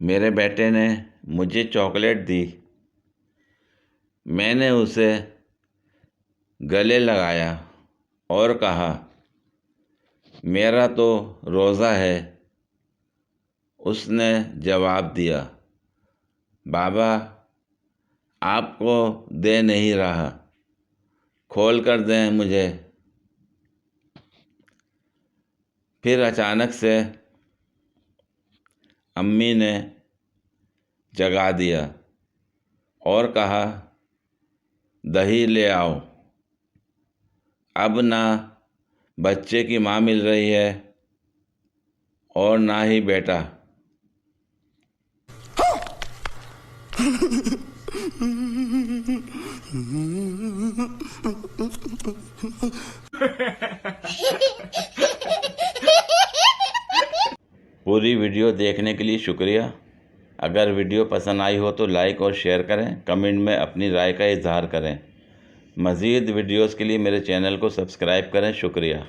मेरे बेटे ने मुझे चॉकलेट दी। मैंने उसे गले लगाया और कहा, मेरा तो रोज़ा है। उसने जवाब दिया, बाबा आपको दे नहीं रहा, खोल कर दें मुझे। फिर अचानक से अम्मी ने जगा दिया और कहा, दही ले आओ। अब ना बच्चे की माँ मिल रही है और ना ही बेटा। पूरी वीडियो देखने के लिए शुक्रिया। अगर वीडियो पसंद आई हो तो लाइक और शेयर करें, कमेंट में अपनी राय का इजहार करें। मज़ीद वीडियोस के लिए मेरे चैनल को सब्सक्राइब करें। शुक्रिया।